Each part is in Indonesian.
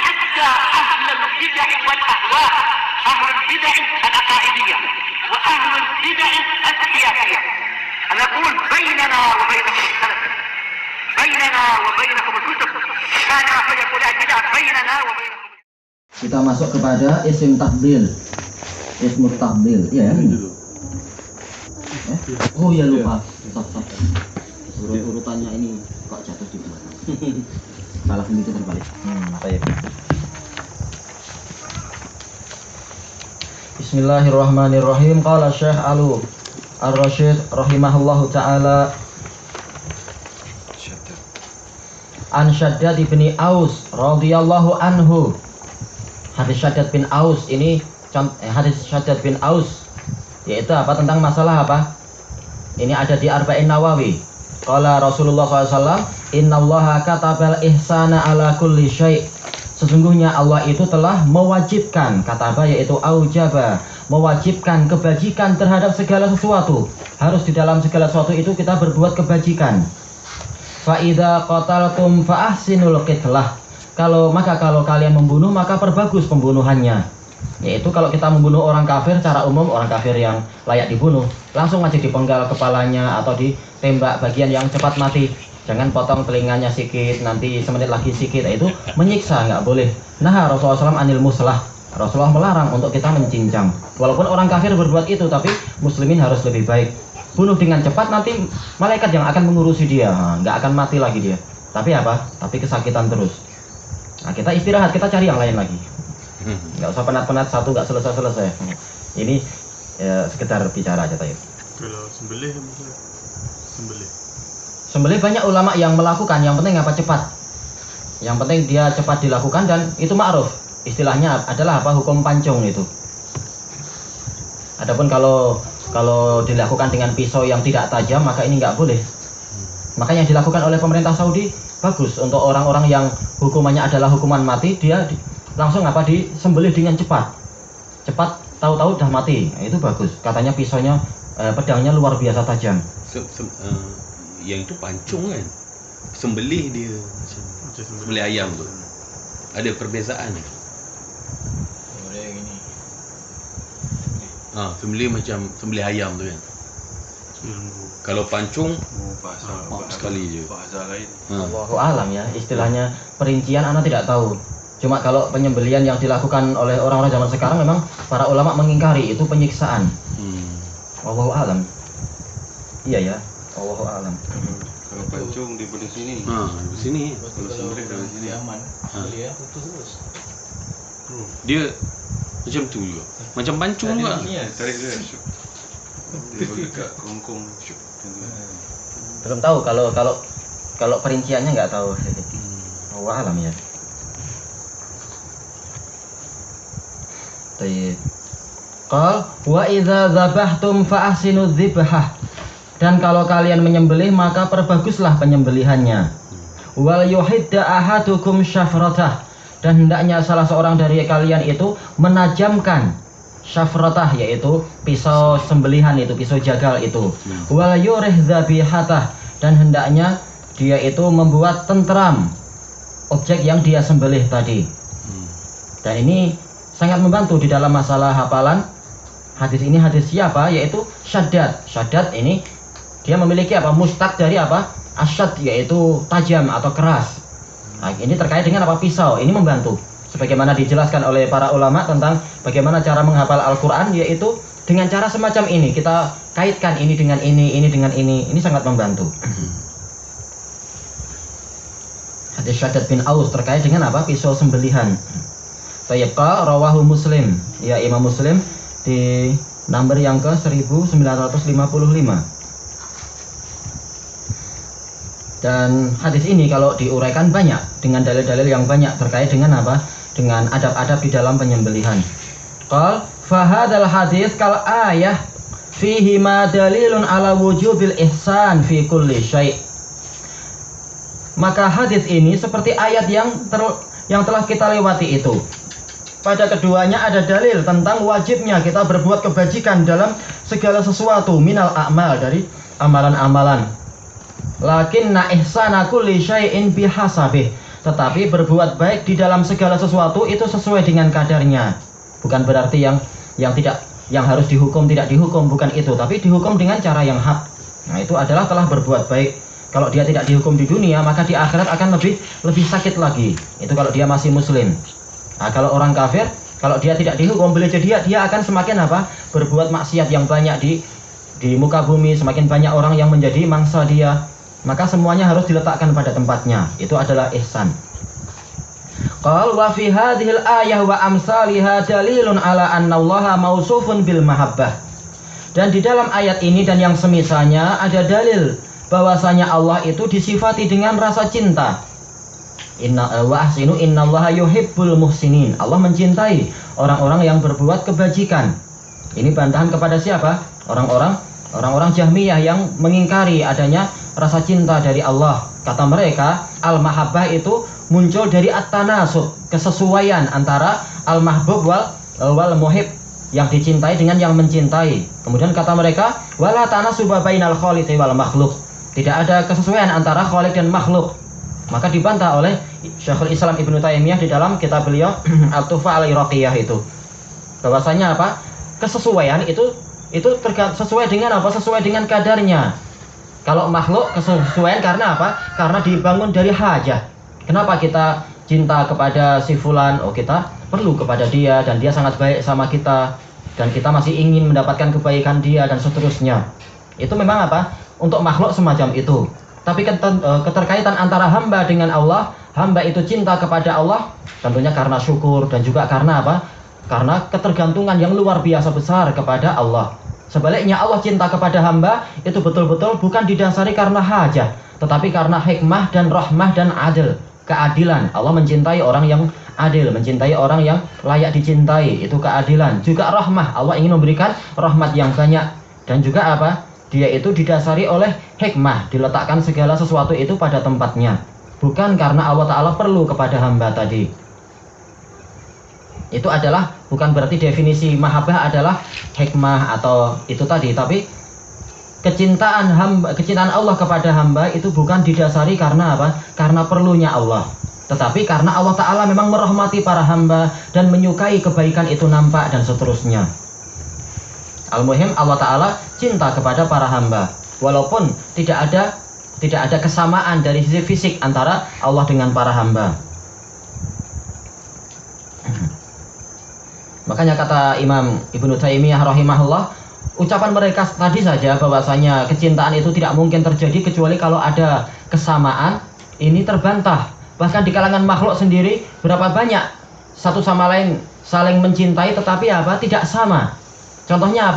حتى أهل البدع والأهواء، أهل البدع العقائدية وأهل البدع السياسية. أنا أقول بيننا وبينكم السلف، بيننا وبينكم الكتب، كان فيقول البدع بيننا وبينكم. Kita masuk kepada isim tafdil. Ismu tafdil, ya. Oh ya lupa. Stop. Urutannya ini kok jatuh di belakang. Salah sedikit terbalik. Baik. Bismillahirrahmanirrahim. Qala Syekh Alu Ar-Rasyid rahimahullahu taala an Syaddad bin Aus radhiyallahu anhu. Hadis Syaddad bin Aus ini hadis Syaddad bin Aus yaitu apa, tentang masalah apa? Ini ada di Arba'in Nawawi. Qala Rasulullah SAW, innallaha katabal ihsana ala kulli syai'. Sesungguhnya Allah itu telah mewajibkan, kataba yaitu aujaba, mewajibkan kebajikan terhadap segala sesuatu. Harus di dalam segala sesuatu itu kita berbuat kebajikan. Fa idza qataltum fa ahsinul qitlah. Kalau kalian membunuh maka perbagus pembunuhannya. Yaitu kalau kita membunuh orang kafir, secara umum orang kafir yang layak dibunuh langsung aja dipenggal kepalanya atau ditembak bagian yang cepat mati. Jangan potong telinganya sikit, nanti semenit lagi sikit. Itu menyiksa, nggak boleh. Nah, Rasulullah SAW anil muslah. Rasulullah melarang untuk kita mencincang. Walaupun orang kafir berbuat itu, tapi muslimin harus lebih baik. Bunuh dengan cepat, nanti malaikat yang akan mengurusi dia, nggak akan mati lagi dia. Tapi apa? Tapi kesakitan terus. Nah, kita istirahat, kita cari yang lain lagi. Nggak usah penat-penat satu nggak selesai. Ini ya, sekedar bicara aja tadi. Kalau sembelih banyak ulama yang melakukan, yang penting apa, cepat. Yang penting dia cepat dilakukan dan itu ma'ruf. Istilahnya adalah apa, hukum pancung itu. Adapun kalau dilakukan dengan pisau yang tidak tajam maka ini nggak boleh. Maka yang dilakukan oleh pemerintah Saudi bagus untuk orang-orang yang hukumannya adalah hukuman mati, dia langsung apa, disembelih dengan cepat, tahu-tahu udah mati. Nah, itu bagus. Katanya pisaunya pedangnya luar biasa tajam. Yang itu pancung kan, sembelih dia macam sembelih ayam tu. Ada perbezaan ni. Sembelih macam sembelih ayam tu kan. Kalau pancung sekali je. Allahu alam ya, istilahnya perincian anak tidak tahu. Cuma kalau penyembelihan yang dilakukan oleh orang-orang zaman sekarang memang para ulama mengingkari itu penyiksaan. Allahu alam. Iya ya, Allahu alam. Kalau pancung di sini. Di sini. Kalau sembelih dari sini aman. Dia putus terus. Dia macam tu juga. Macam pancung juga. Tarik dia. Dia dekat kongkong. Belum tahu kalau perinciannya nggak tahu. Allahu alam ya. Qal wa idza dzabhtum fa ahsinu dzibhah. Dan kalau kalian menyembelih maka perbaguslah penyembelihannya. Wal yuhidda ahadukum syafratah. Dan hendaknya salah seorang dari kalian itu menajamkan syafratah, yaitu pisau sembelihan itu, pisau jagal itu. Wal yurih dzabihatah. Dan hendaknya dia itu membuat tentram objek yang dia sembelih tadi. Dan ini sangat membantu di dalam masalah hafalan. Hadis ini hadis siapa? Yaitu Syaddad. Syaddad ini dia memiliki apa? Mustaq dari apa? Asyad, yaitu tajam atau keras. Nah, ini terkait dengan apa? Pisau. Ini membantu. Sebagaimana dijelaskan oleh para ulama tentang bagaimana cara menghafal Al-Quran, yaitu dengan cara semacam ini. Kita kaitkan ini dengan ini dengan ini. Ini sangat membantu. Hadis Syaddad bin Aus terkait dengan apa? Pisau sembelihan. Tayyibqa rawahu Muslim. Ya, Imam Muslim di nomor yang ke 1955. Dan hadis ini kalau diuraikan banyak dengan dalil-dalil yang banyak terkait dengan apa? Dengan adab-adab di dalam penyembelihan. Qal fa hadzal hadis kal ayah fihi ma dalilun ala wujubil ihsan fi kulli syai'. Maka hadis ini seperti ayat yang telah kita lewati itu. Pada keduanya ada dalil tentang wajibnya kita berbuat kebajikan dalam segala sesuatu minal a'mal, dari amalan-amalan. Lakinna ihsana kulli syai'in bihasabih. tetapi berbuat baik di dalam segala sesuatu itu sesuai dengan kadarnya. Bukan berarti yang harus dihukum tidak dihukum, bukan itu, tapi dihukum dengan cara yang hak. Nah, itu adalah telah berbuat baik. Kalau dia tidak dihukum di dunia, maka di akhirat akan lebih sakit lagi. Itu kalau dia masih muslim. Nah, kalau orang kafir, kalau dia tidak dihukum, boleh jadi dia akan semakin berbuat maksiat yang banyak di muka bumi, semakin banyak orang yang menjadi mangsa dia. Maka semuanya harus diletakkan pada tempatnya. Itu adalah ihsan. Qal wa fi hadhil ayah wa amsalihha dalilun ala anna Allaha mausufun bil mahabbah. Dan di dalam ayat ini dan yang semisalnya ada dalil bahwasanya Allah itu disifati dengan rasa cinta. Innallaha yuhibbul muhsinin. Allah mencintai orang-orang yang berbuat kebajikan. Ini bantahan kepada siapa? Orang-orang Jahmiyah yang mengingkari adanya rasa cinta dari Allah. Kata mereka, al-mahabbah itu muncul dari at-tanasub, kesesuaian antara al-mahbub wal muhib, yang dicintai dengan yang mencintai. Kemudian kata mereka, wala tanasuba bainal khaliqi wal makhluk. Tidak ada kesesuaian antara khaliq dan makhluk. Maka dibantah oleh Syekhul Islam Ibnu Taimiyah di dalam kitab beliau At-Tuhfah al-Iraqiyah itu. Bahwasanya kesesuaian itu sesuai dengan sesuai dengan kadarnya. Kalau makhluk kesesuaian karena karena dibangun dari hajah. Kenapa kita cinta kepada si fulan? Oh, kita perlu kepada dia dan dia sangat baik sama kita dan kita masih ingin mendapatkan kebaikan dia dan seterusnya. Itu memang untuk makhluk semacam itu. Tapi keterkaitan antara hamba dengan Allah, hamba itu cinta kepada Allah tentunya karena syukur dan juga karena karena ketergantungan yang luar biasa besar kepada Allah. Sebaliknya Allah cinta kepada hamba itu betul-betul bukan didasari karena hajah, tetapi karena hikmah dan rahmah dan adil, keadilan. Allah mencintai orang yang adil, mencintai orang yang layak dicintai, itu keadilan. Juga rahmah, Allah ingin memberikan rahmat yang banyak. Dan juga dia itu didasari oleh hikmah, diletakkan segala sesuatu itu pada tempatnya. Bukan karena Allah Ta'ala perlu kepada hamba tadi. Itu adalah bukan berarti definisi mahabbah adalah hikmah atau itu tadi, tapi kecintaan Allah kepada hamba itu bukan didasari karena karena perlunya Allah, tetapi karena Allah Ta'ala memang merahmati para hamba dan menyukai kebaikan itu nampak dan seterusnya. Al-muhim Allah Ta'ala cinta kepada para hamba walaupun tidak ada kesamaan dari sisi fisik antara Allah dengan para hamba. Makanya kata Imam Ibnu Taimiyah rahimahullah, ucapan mereka tadi saja bahwasanya kecintaan itu tidak mungkin terjadi kecuali kalau ada kesamaan, ini terbantah. Bahkan di kalangan makhluk sendiri berapa banyak satu sama lain saling mencintai tetapi tidak sama. Contohnya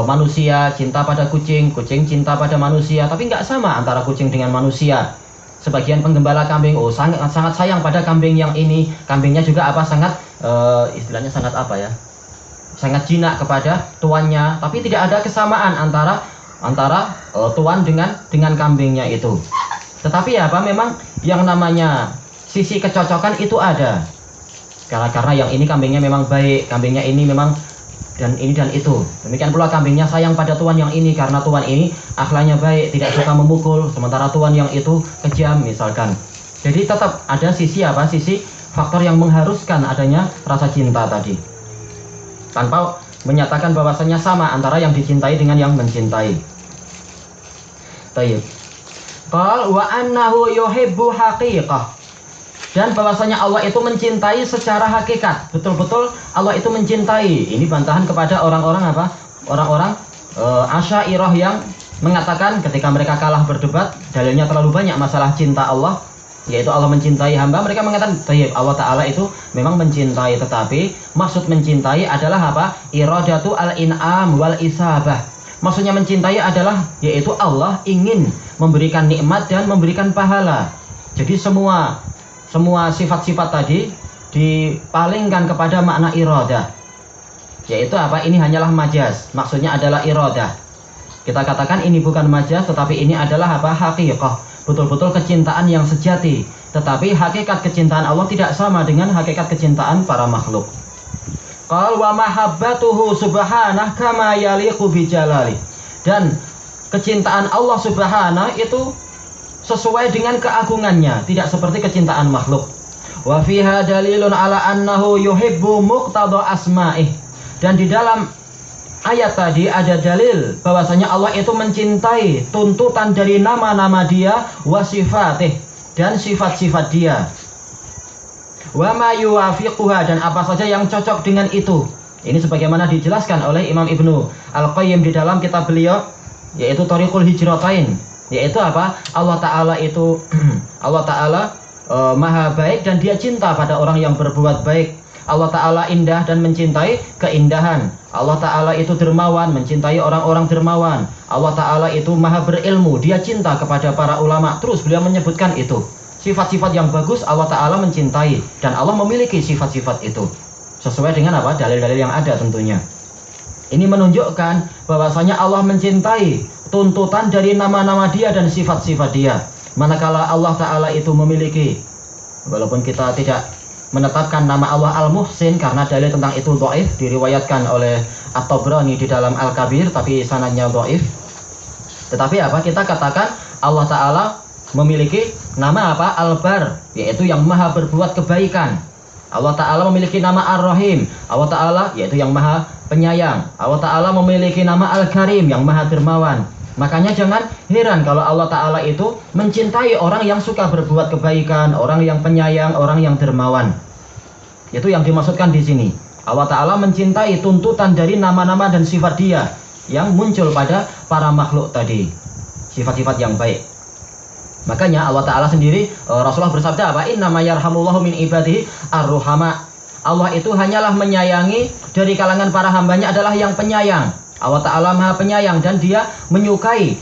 manusia cinta pada kucing, kucing cinta pada manusia, tapi nggak sama antara kucing dengan manusia. Sebagian penggembala kambing, sangat sayang pada kambing yang ini, kambingnya juga sangat istilahnya sangat sangat jinak kepada tuannya, tapi tidak ada kesamaan antara tuan dengan kambingnya itu. Tetapi memang yang namanya sisi kecocokan itu ada. Karena yang ini kambingnya memang baik, kambingnya ini memang dan ini dan itu. Demikian pula kambingnya sayang pada tuan yang ini karena tuan ini akhlaknya baik, tidak suka memukul, sementara tuan yang itu kejam misalkan. Jadi tetap ada sisi sisi faktor yang mengharuskan adanya rasa cinta tadi. Tanpa menyatakan bahwasanya sama antara yang dicintai dengan yang mencintai. Baik. Qal wa annahu yuhibbu haqiqah. Dan bahwasanya Allah itu mencintai secara hakikat. Betul-betul Allah itu mencintai. Ini bantahan kepada orang-orang orang-orang Asy'ariyah yang mengatakan ketika mereka kalah berdebat, dalilnya terlalu banyak masalah cinta Allah, yaitu Allah mencintai hamba. Mereka mengatakan Allah Ta'ala itu memang mencintai, tetapi maksud mencintai adalah iradatu al-in'am wal isabah. Maksudnya mencintai adalah yaitu Allah ingin memberikan nikmat dan memberikan pahala. Jadi semua sifat-sifat tadi dipalingkan kepada makna iradah, yaitu ini hanyalah majaz, maksudnya adalah iradah. Kita katakan ini bukan majaz, tetapi ini adalah haqiqah, betul-betul kecintaan yang sejati. Tetapi hakikat kecintaan Allah tidak sama dengan hakikat kecintaan para makhluk. Qal wa mahabbatuhu subhanahu kama yaliqu bi jalali. Dan kecintaan Allah subhanahu itu sesuai dengan keagungannya, tidak seperti kecintaan makhluk. Wa fiha dalilun ala annahu yuhibbu muqtada asma'ih. Dan di dalam ayat tadi ada dalil bahwasanya Allah itu mencintai tuntutan dari nama-nama Dia wa sifatih, dan sifat-sifat Dia. Wa ma yuwafiquha, dan apa saja yang cocok dengan itu. Ini sebagaimana dijelaskan oleh Imam Ibnu Al-Qayyim di dalam kitab beliau, yaitu Thariqul Hijratain, yaitu apa? Allah Ta'ala itu Allah Ta'ala maha baik dan Dia cinta pada orang yang berbuat baik. Allah Ta'ala indah dan mencintai keindahan. Allah Ta'ala itu dermawan, mencintai orang-orang dermawan. Allah Ta'ala itu maha berilmu, Dia cinta kepada para ulama. Terus beliau menyebutkan itu. Sifat-sifat yang bagus Allah Ta'ala mencintai, dan Allah memiliki sifat-sifat itu sesuai dengan apa? Dalil-dalil yang ada tentunya. Ini menunjukkan bahwasanya Allah mencintai tuntutan dari nama-nama Dia dan sifat-sifat Dia. Manakala Allah Ta'ala itu memiliki, walaupun kita tidak menetapkan nama Allah Al-Muhsin karena dalil tentang itu dhaif, diriwayatkan oleh At-Tabrani di dalam Al-Kabir, tapi sanadnya dhaif. Tetapi apa? Kita katakan Allah Ta'ala memiliki nama apa? Al-Bar, yaitu yang maha berbuat kebaikan. Allah Ta'ala memiliki nama Ar-Rahim, Allah Ta'ala yaitu yang maha penyayang. Allah Ta'ala memiliki nama Al-Karim, yang maha dermawan. Makanya jangan heran kalau Allah Ta'ala itu mencintai orang yang suka berbuat kebaikan, orang yang penyayang, orang yang dermawan. Itu yang dimaksudkan di sini. Allah Ta'ala mencintai tuntutan dari nama-nama dan sifat Dia yang muncul pada para makhluk tadi, sifat-sifat yang baik. Makanya Allah Ta'ala sendiri, Rasulullah bersabda apa? Innama yarhamullahu min ibadihi ar-ruhama. Allah itu hanyalah menyayangi dari kalangan para hambanya adalah yang penyayang. Allah Ta'ala maha penyayang dan Dia menyukai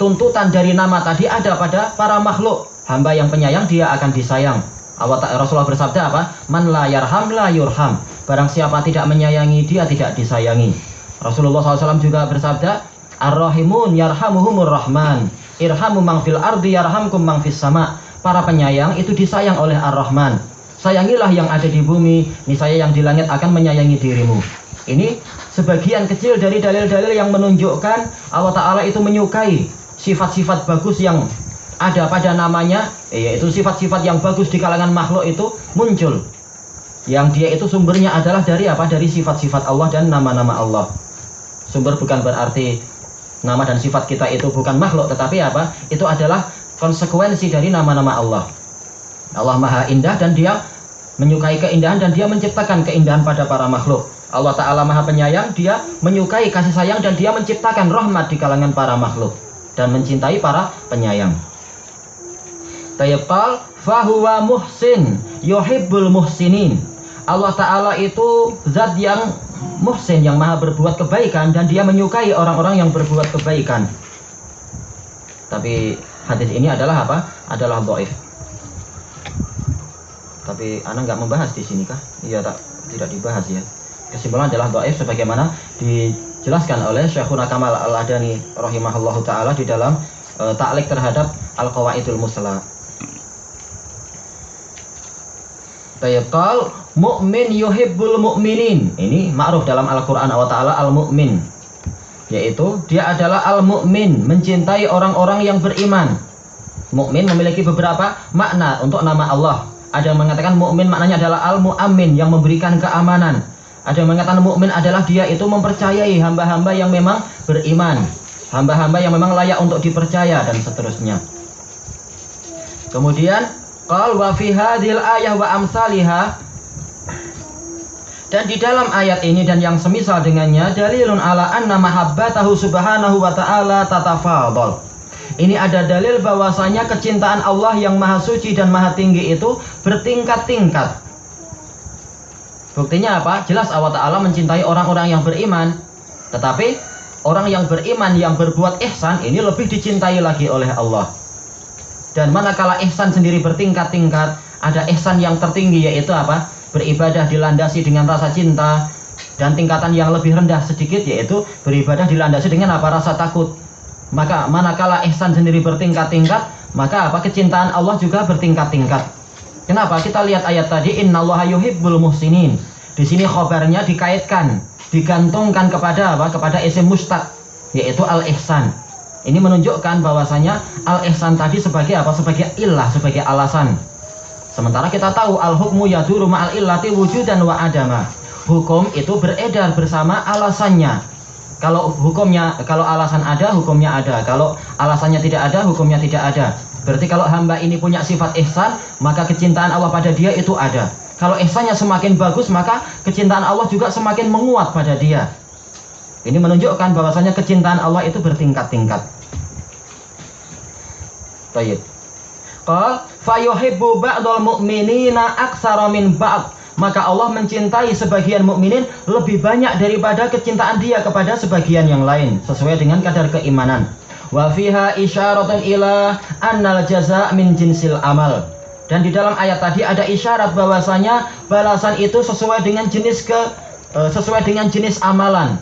tuntutan dari nama tadi ada pada para makhluk. Hamba yang penyayang Dia akan disayang. Rasulullah bersabda apa? Man la yarham la yurham. Barang siapa tidak menyayangi, dia tidak disayangi. Rasulullah SAW juga bersabda, Ar-Rahimun yarhamuhumur rahman, irhamu mang fil ardi yarhamkum mang fis sama. Para penyayang itu disayang oleh Ar-Rahman. Sayangilah yang ada di bumi, niscaya yang di langit akan menyayangi dirimu. Ini sebagian kecil dari dalil-dalil yang menunjukkan Allah Ta'ala itu menyukai sifat-sifat bagus yang ada pada namanya, yaitu sifat-sifat yang bagus di kalangan makhluk itu muncul. Yang dia itu sumbernya adalah dari apa? Dari sifat-sifat Allah dan nama-nama Allah. Sumber bukan berarti nama dan sifat kita itu bukan makhluk, tetapi apa? Itu adalah konsekuensi dari nama-nama Allah. Allah maha indah dan Dia menyukai keindahan dan Dia menciptakan keindahan pada para makhluk. Allah Ta'ala maha penyayang, Dia menyukai kasih sayang dan Dia menciptakan rahmat di kalangan para makhluk dan mencintai para penyayang. Tayyibal fahuwa muhsin yuhibbul muhsinin. Allah Ta'ala itu zat yang muhsin, yang maha berbuat kebaikan, dan Dia menyukai orang-orang yang berbuat kebaikan. Tapi hadis ini adalah apa? Adalah dhaif. Tapi ana nggak membahas di sini kah? Iya, tidak dibahas ya. Kesimpulan adalah dhaif sebagaimana dijelaskan oleh Syekhuna Kamal Al-Adani rahimahullahu taala di dalam ta'liq terhadap Al-Qawaidul Musla. Tayyibal mu'min yuhibbul mu'minin. Ini ma'ruf dalam Al-Qur'an Allah Ta'ala al-mu'min, yaitu dia adalah al-mu'min, mencintai orang-orang yang beriman. Mu'min memiliki beberapa makna untuk nama Allah. Ada yang mengatakan mu'min maknanya adalah al-mu'ammin, yang memberikan keamanan. Ada yang mengatakan mu'min adalah dia itu mempercayai hamba-hamba yang memang beriman, hamba-hamba yang memang layak untuk dipercaya, dan seterusnya. Kemudian qal wa fi hadhil ayah wa amsalihah, dan di dalam ayat ini dan yang semisal dengannya dalilun ala anna mahabbatahu subhanahu wa ta'ala tatafadhal. Ini ada dalil bahwasanya kecintaan Allah yang maha suci dan maha tinggi itu bertingkat-tingkat. Buktinya apa? Jelas Allah Ta'ala mencintai orang-orang yang beriman, tetapi orang yang beriman yang berbuat ihsan ini lebih dicintai lagi oleh Allah. Dan manakala ihsan sendiri bertingkat-tingkat, ada ihsan yang tertinggi yaitu apa? Beribadah dilandasi dengan rasa cinta, dan tingkatan yang lebih rendah sedikit yaitu beribadah dilandasi dengan apa? Rasa takut. Maka manakala ihsan sendiri bertingkat-tingkat, maka apa? Kecintaan Allah juga bertingkat-tingkat. Kenapa? Kita lihat ayat tadi, innallaha yuhibbul muhsinin. Di sini khabarnya dikaitkan, digantungkan kepada apa? Kepada isim mustaq, yaitu al-ihsan. Ini menunjukkan bahwasanya al-ihsan tadi sebagai apa? Sebagai illah, sebagai alasan. Sementara kita tahu al-hukmu yaduru ma'al illati wujudan wa adama. Hukum itu beredar bersama alasannya. Kalau alasan ada, hukumnya ada. Kalau alasannya tidak ada, hukumnya tidak ada. Berarti kalau hamba ini punya sifat ihsan, maka kecintaan Allah pada dia itu ada. Kalau ihsannya semakin bagus, maka kecintaan Allah juga semakin menguat pada dia. Ini menunjukkan bahwasanya kecintaan Allah itu bertingkat-tingkat. Baik. Qal fayuhibbu ba'dul mu'minina aktsara min ba'd. Maka Allah mencintai sebagian mukminin lebih banyak daripada kecintaan dia kepada sebagian yang lain, sesuai dengan kadar keimanan. Wa fiha isyaratun ila annal jazaa' min jinsil amal. Dan di dalam ayat tadi ada isyarat bahwasanya balasan itu sesuai dengan jenis amalan.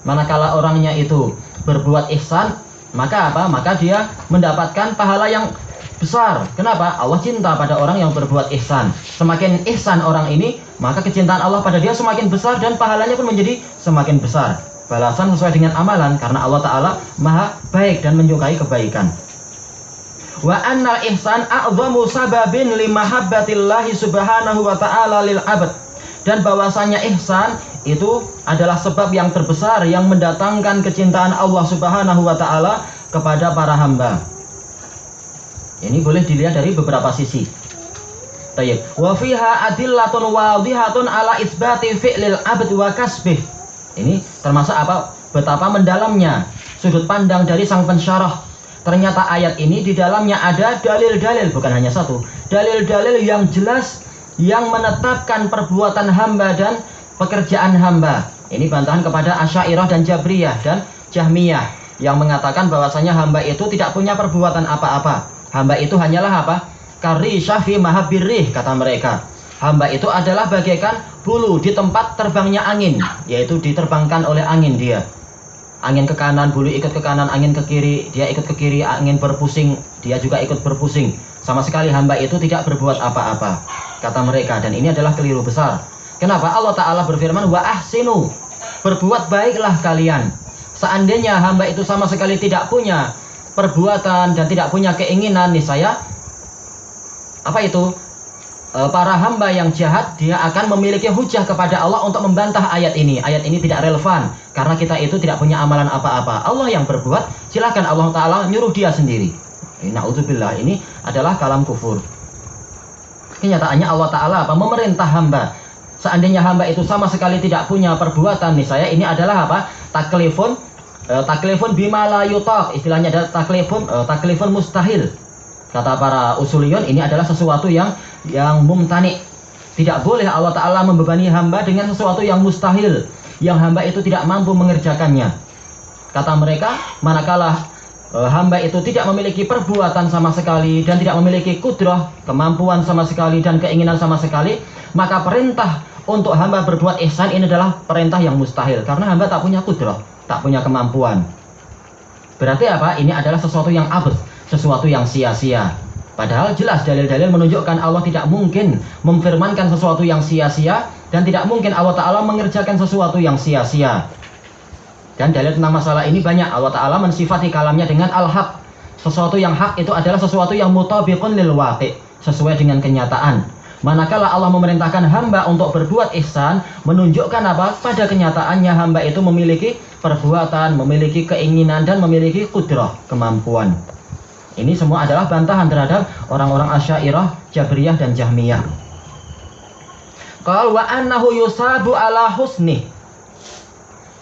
Manakala orangnya itu berbuat ihsan, maka apa? Maka dia mendapatkan pahala yang besar. Kenapa? Allah cinta pada orang yang berbuat ihsan. Semakin ihsan orang ini, maka kecintaan Allah pada dia semakin besar dan pahalanya pun menjadi semakin besar. Balasan sesuai dengan amalan, karena Allah Ta'ala maha baik dan menyukai kebaikan. Wa annal ihsan a'zamu sababin limahabbatillahi subhanahu wa ta'ala lil abad. Dan bahwasanya ihsan itu adalah sebab yang terbesar yang mendatangkan kecintaan Allah Subhanahu wa taala kepada para hamba. Ini boleh dilihat dari beberapa sisi. Tayyib. Wa fiha adillatun wadhihatun ala itsbati fi'lil 'abd wa kasbih. Ini termasuk apa? Betapa mendalamnya sudut pandang dari sang pensyarah. Ternyata ayat ini di dalamnya ada dalil-dalil, bukan hanya satu. Dalil-dalil yang jelas yang menetapkan perbuatan hamba dan pekerjaan hamba. Ini bantahan kepada Asy'ariyah dan Jabriyah dan Jahmiyah yang mengatakan bahwasanya hamba itu tidak punya perbuatan apa-apa. Hamba itu hanyalah apa? Karishah fi mahabbirrih, kata mereka. Hamba itu adalah bagaikan bulu di tempat terbangnya angin, yaitu diterbangkan oleh angin dia. Angin ke kanan, bulu ikut ke kanan, angin ke kiri, dia ikut ke kiri, angin berpusing, dia juga ikut berpusing. Sama sekali hamba itu tidak berbuat apa-apa, kata mereka, dan ini adalah keliru besar. Kenapa? Allah Ta'ala berfirman, wa ahsinu, berbuat baiklah kalian. Seandainya hamba itu sama sekali tidak punya perbuatan dan tidak punya keinginan, niscaya apa itu? Para hamba yang jahat, dia akan memiliki hujah kepada Allah untuk membantah ayat ini. Ayat ini tidak relevan karena kita itu tidak punya amalan apa-apa. Allah yang berbuat, silakan Allah Ta'ala nyuruh dia sendiri. Na'udzubillah, ini adalah kalam kufur. Kenyataannya Allah Ta'ala apa? Memerintah hamba. Seandainya hamba itu sama sekali tidak punya perbuatan, niscaya ini adalah apa? Taklifun bima la yutaq. Istilahnya adalah taklifun mustahil. Kata para usuliyun, ini adalah sesuatu yang mumtani. Tidak boleh Allah Ta'ala membebani hamba dengan sesuatu yang mustahil, yang hamba itu tidak mampu mengerjakannya. Kata mereka, manakala hamba itu tidak memiliki perbuatan sama sekali dan tidak memiliki kudrah, kemampuan sama sekali dan keinginan sama sekali, maka perintah untuk hamba berbuat ihsan ini adalah perintah yang mustahil, karena hamba tak punya kudrah, tak punya kemampuan. Berarti apa? Ini adalah sesuatu yang abad, sesuatu yang sia-sia. Padahal jelas dalil-dalil menunjukkan Allah tidak mungkin memfirmankan sesuatu yang sia-sia, dan tidak mungkin Allah Ta'ala mengerjakan sesuatu yang sia-sia. Dan dalil tentang masalah ini banyak. Allah Ta'ala mensifati kalamnya dengan al-haq. Sesuatu yang hak itu adalah sesuatu yang mutabiqun lil waqi', sesuai dengan kenyataan. Manakala Allah memerintahkan hamba untuk berbuat ihsan, menunjukkan apa? Pada kenyataannya hamba itu memiliki perbuatan, memiliki keinginan, dan memiliki kudrah, kemampuan. Ini semua adalah bantahan terhadap orang-orang Asy'ariyah, Jabriyah, dan Jahmiyah. Qal wa annahu yusabu ala husni.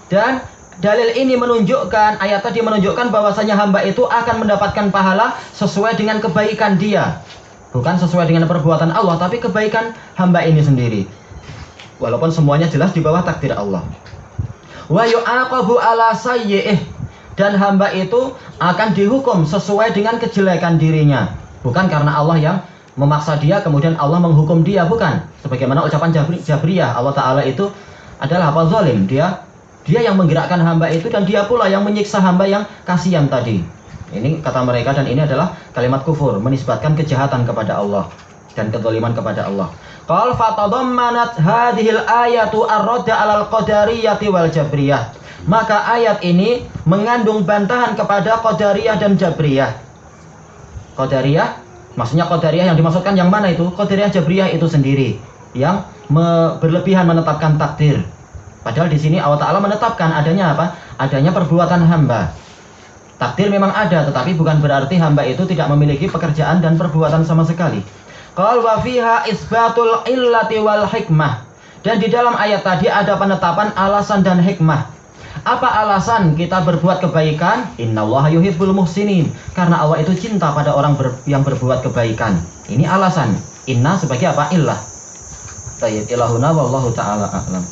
Dan dalil ini menunjukkan, ayat tadi menunjukkan bahwasanya hamba itu akan mendapatkan pahala sesuai dengan kebaikan dia. Bukan sesuai dengan perbuatan Allah, tapi kebaikan hamba ini sendiri. Walaupun semuanya jelas di bawah takdir Allah. Wa yu'aqabu ala sayyi'ih. Dan hamba itu akan dihukum sesuai dengan kejelekan dirinya. Bukan karena Allah yang memaksa dia, kemudian Allah menghukum dia, bukan. Sebagaimana ucapan Jabriyah, Allah Ta'ala itu adalah apa? Zalim. Dia yang menggerakkan hamba itu, dan dia pula yang menyiksa hamba yang kasihan tadi. Ini kata mereka, dan ini adalah kalimat kufur, menisbatkan kejahatan kepada Allah dan kezaliman kepada Allah. Qal fatadammanat hadhil ayatu ar-radda 'alal qadariyati wal jabriyah. Maka ayat ini mengandung bantahan kepada Qadariyah dan Jabriyah. Qadariyah, maksudnya Qadariyah yang dimaksudkan yang mana itu? Qadariyah Jabriyah itu sendiri yang berlebihan menetapkan takdir. Padahal di sini Allah Ta'ala menetapkan adanya apa? Adanya perbuatan hamba. Takdir memang ada, tetapi bukan berarti hamba itu tidak memiliki pekerjaan dan perbuatan sama sekali. Qal wa fiha isbatul illati wal hikmah. Dan di dalam ayat tadi ada penetapan alasan dan hikmah. Apa alasan kita berbuat kebaikan? Innallaha yuhibbul muhsinin. Karena Allah itu cinta pada orang yang berbuat kebaikan. Ini alasan. Inna sebagai apa? Illah. Tayyib ilahuna wallahu ta'ala a'lam.